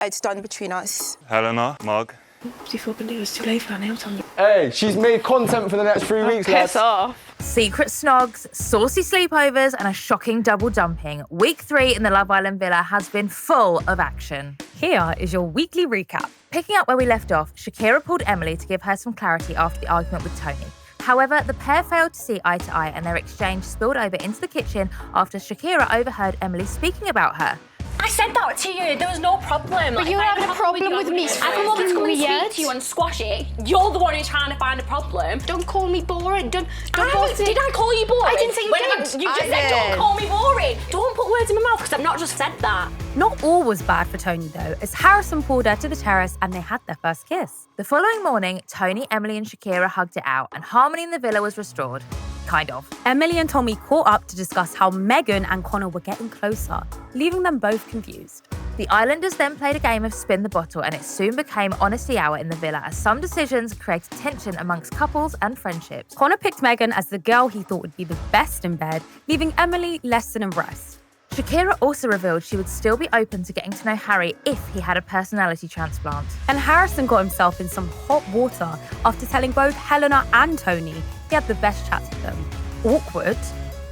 It's done between us. Helena, mug. Do you feel believe it was too late for her nail time? Hey, she's made content for the next 3 weeks, lads. Piss off. Secret snogs, saucy sleepovers, and a shocking double dumping. Week 3 in the Love Island villa has been full of action. Here is your weekly recap. Picking up where we left off, Shakira pulled Emily to give her some clarity after the argument with Tony. However, the pair failed to see eye to eye and their exchange spilled over into the kitchen after Shakira overheard Emily speaking about her. I said that to you. There was no problem. But you're having a problem with me. I come over to come and speak to you and squash it. You're the one who's trying to find a problem. Don't call me boring. Did I call you boring? I didn't say you did. You just said don't call me boring. Don't put words in my mouth because I've not just said that. Not all was bad for Tony though, as Harrison pulled her to the terrace and they had their first kiss. The following morning, Tony, Emily and Shakira hugged it out and harmony in the villa was restored. Kind of. Emily and Tommy caught up to discuss how Megan and Conor were getting closer, leaving them both confused. The Islanders then played a game of spin the bottle and it soon became honesty hour in the villa as some decisions created tension amongst couples and friendships. Conor picked Megan as the girl he thought would be the best in bed, leaving Emily less than impressed. Shakira also revealed she would still be open to getting to know Harry if he had a personality transplant. And Harrison got himself in some hot water after telling both Helena and Tony he had the best chats with them. Awkward.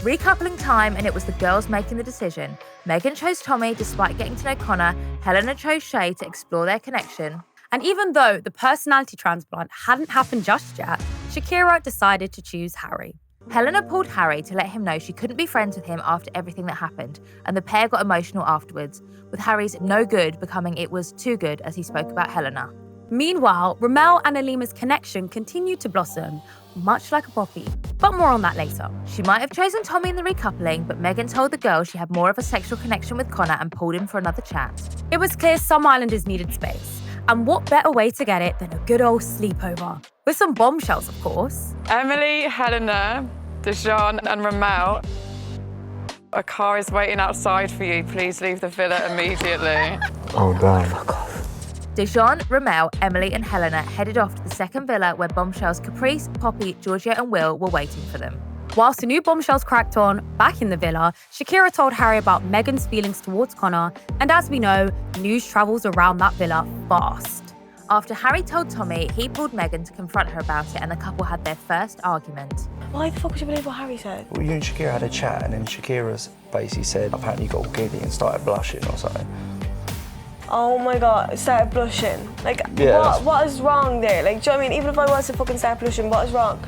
Recoupling time and it was the girls making the decision. Megan chose Tommy despite getting to know Conor. Helena chose Shay to explore their connection. And even though the personality transplant hadn't happened just yet, Shakira decided to choose Harry. Helena pulled Harry to let him know she couldn't be friends with him after everything that happened, and the pair got emotional afterwards, with Harry's no good becoming it was too good as he spoke about Helena. Meanwhile, Remell and Alima's connection continued to blossom, much like a poppy. But more on that later. She might have chosen Tommy in the recoupling, but Megan told the girl she had more of a sexual connection with Conor and pulled him for another chat. It was clear some Islanders needed space. And what better way to get it than a good old sleepover? With some bombshells, of course. Emily, Helena, Dijon and Remell. A car is waiting outside for you. Please leave the villa immediately. Oh, damn. Dijon, Remell, Emily and Helena headed off to the second villa where bombshells Caprice, Poppy, Giorgio and Will were waiting for them. Whilst the new bombshells cracked on, back in the villa, Shakira told Harry about Megan's feelings towards Conor, and as we know, news travels around that villa fast. After Harry told Tommy, he pulled Megan to confront her about it and the couple had their first argument. Why the fuck would you believe what Harry said? Well, you and Shakira had a chat and then Shakira's basically said apparently you got all giddy and started blushing or something. Oh my god, started blushing. Like, Yeah, what is wrong there? Like, do you know what I mean? Even if I was to fucking start blushing, what is wrong?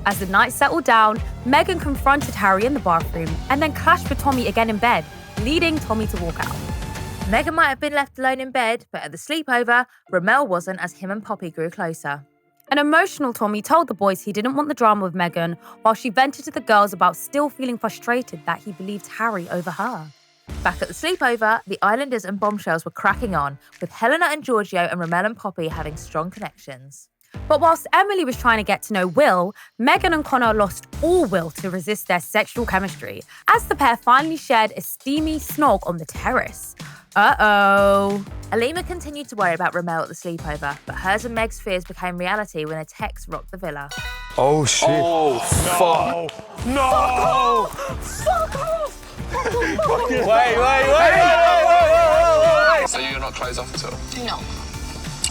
As the night settled down, Megan confronted Harry in the bathroom and then clashed with Tommy again in bed, leading Tommy to walk out. Megan might have been left alone in bed, but at the sleepover, Remell wasn't as him and Poppy grew closer. An emotional Tommy told the boys he didn't want the drama with Megan, while she vented to the girls about still feeling frustrated that he believed Harry over her. Back at the sleepover, the Islanders and bombshells were cracking on, with Helena and Giorgio and Remell and Poppy having strong connections. But whilst Emily was trying to get to know Will, Megan and Conor lost all will to resist their sexual chemistry, as the pair finally shared a steamy snog on the terrace. Uh-oh. Alima continued to worry about Remell at the sleepover, but hers and Meg's fears became reality when a text rocked the villa. Oh, shit. Oh, fuck. No! Fuck off! Wait. So you're not closed off at all? No.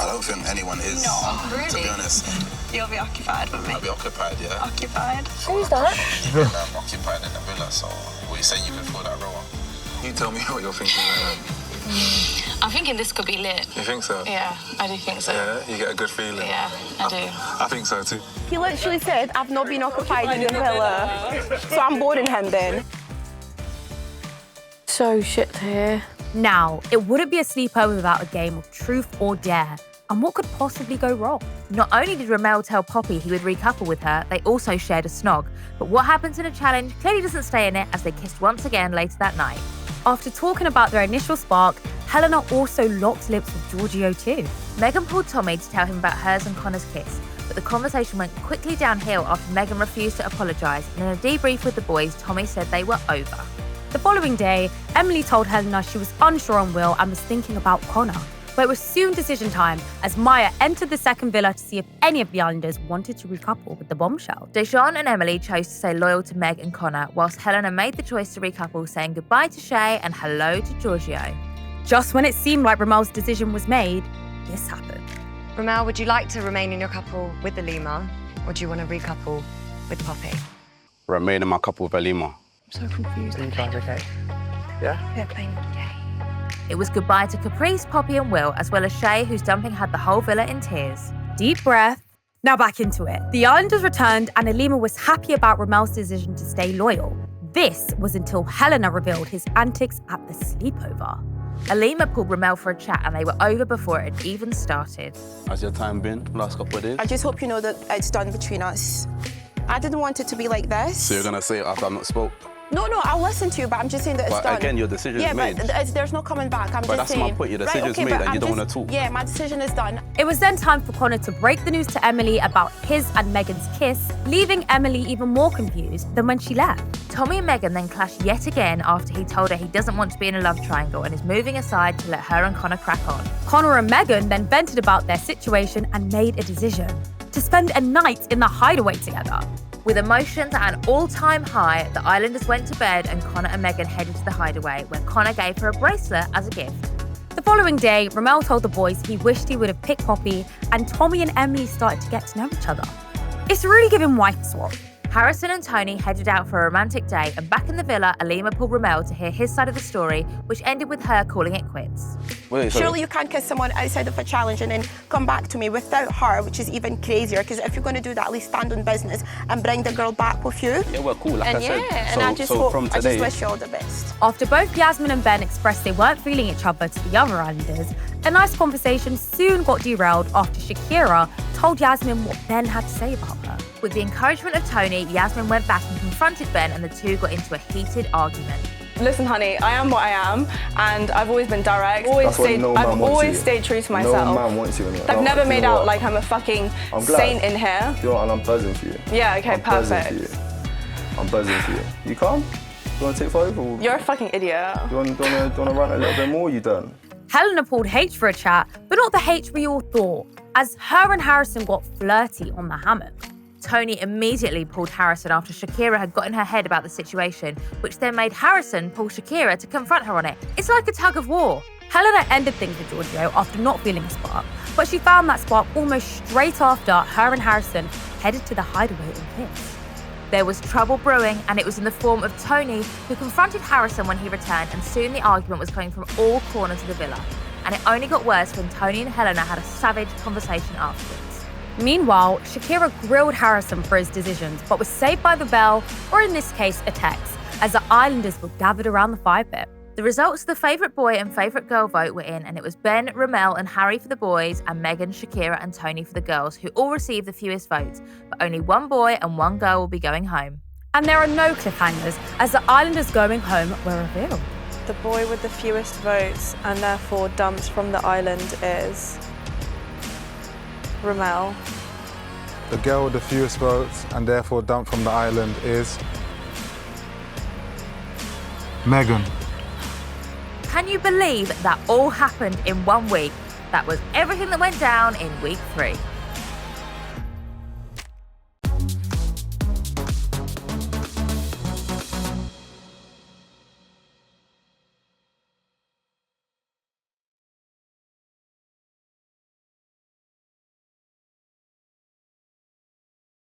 I don't think anyone is. No, really? To be honest. You'll be occupied with me. I'll be occupied, yeah. Occupied? Who's that? You've been occupied in the villa, so what you saying you can fill that role? You tell me what you're thinking. I'm thinking this could be lit. You think so? Yeah, I do think so. Yeah, you get a good feeling. Yeah, I do. I think so too. He literally said, I've not been occupied in the villa, so I'm boarding him then. So shit to hear. Now, it wouldn't be a sleepover without a game of truth or dare. And what could possibly go wrong? Not only did Remell tell Poppy he would recouple with her, they also shared a snog. But what happens in a challenge clearly doesn't stay in it as they kissed once again later that night. After talking about their initial spark, Helena also locked lips with Giorgio too. Megan pulled Tommy to tell him about hers and Conor's kiss, but the conversation went quickly downhill after Megan refused to apologise, and in a debrief with the boys, Tommy said they were over. The following day, Emily told Helena she was unsure on Will and was thinking about Conor. But it was soon decision time as Maya entered the second villa to see if any of the Islanders wanted to recouple with the bombshell. Dijon and Emily chose to stay loyal to Meg and Conor, whilst Helena made the choice to recouple, saying goodbye to Shay and hello to Giorgio. Just when it seemed like Remell's decision was made, this happened. Remell, would you like to remain in your couple with Helena, or do you want to recouple with Poppy? Remain in my couple with Helena. I'm so confused. Are you guys okay? Yeah? Yeah, playing It was goodbye to Caprice, Poppy and Will, as well as Shay, whose dumping had the whole villa in tears. Deep breath. Now back into it. The Islanders returned and Helena was happy about Remell's decision to stay loyal. This was until Helena revealed his antics at the sleepover. Helena pulled Remell for a chat and they were over before it had even started. How's your time been last couple of days? I just hope you know that it's done between us. I didn't want it to be like this. So you're gonna say it after I've not spoke? No, I'll listen to you, but I'm just saying that it's But done. again, your decision's made. Yeah, but there's no coming back. I'm But just that's saying. my point. Your decision's right, okay, made but and you I'm don't want to talk. Yeah, my decision is done. It was then time for Conor to break the news to Emily about his and Megan's kiss, leaving Emily even more confused than when she left. Tommy and Megan then clashed yet again after he told her he doesn't want to be in a love triangle and is moving aside to let her and Conor crack on. Conor and Megan then vented about their situation and made a decision to spend a night in the Hideaway together. With emotions at an all-time high, the Islanders went to bed and Conor and Megan headed to the Hideaway, where Conor gave her a bracelet as a gift. The following day, Remell told the boys he wished he would have picked Poppy, and Tommy and Emily started to get to know each other. It's really giving wife swap. Harrison and Tony headed out for a romantic day, and back in the villa, Helena pulled Remell to hear his side of the story, which ended with her calling it quits. Wait, sorry. Surely you can't kiss someone outside of a challenge and then come back to me without her, which is even crazier, because if you're going to do that, at least stand on business and bring the girl back with you. Yeah, well, cool, like And I said. and I just hope, from I today, just wish you all the best. After both Yasmin and Ben expressed they weren't feeling each other to the other Islanders, a nice conversation soon got derailed after Shakira told Yasmin what Ben had to say about her. With the encouragement of Tony, Yasmin went back and confronted Ben and the two got into a heated argument. Listen, honey, I am what I am, and I've always been direct. I've always stayed true to myself. No man wants you in it. I've never made out like I'm a fucking saint in here. You know what, and I'm buzzing for you. Yeah, okay, perfect. I'm buzzing for you. You calm? You want to take 5? Or You're a fucking idiot. you want to run a little bit more? You done? Helena pulled H for a chat, but not the H we all thought, as her and Harrison got flirty on the hammock. Tony immediately pulled Harrison after Shakira had got in her head about the situation, which then made Harrison pull Shakira to confront her on it. It's like a tug of war. Helena ended things with Giorgio after not feeling a spark, but she found that spark almost straight after her and Harrison headed to the Hideaway and kissed. There was trouble brewing, and it was in the form of Tony, who confronted Harrison when he returned, and soon the argument was coming from all corners of the villa. And it only got worse when Tony and Helena had a savage conversation afterwards. Meanwhile, Shakira grilled Harrison for his decisions, but was saved by the bell, or in this case, a text, as the Islanders were gathered around the fire pit. The results of the favourite boy and favourite girl vote were in, and it was Ben, Remell and Harry for the boys, and Megan, Shakira and Tony for the girls, who all received the fewest votes, but only one boy and one girl will be going home. And there are no cliffhangers, as the Islanders going home were revealed. The boy with the fewest votes and therefore dumped from the island is Remell. The girl with the fewest votes and therefore dumped from the island is Megan. Can you believe that all happened in 1 week? That was everything that went down in week 3.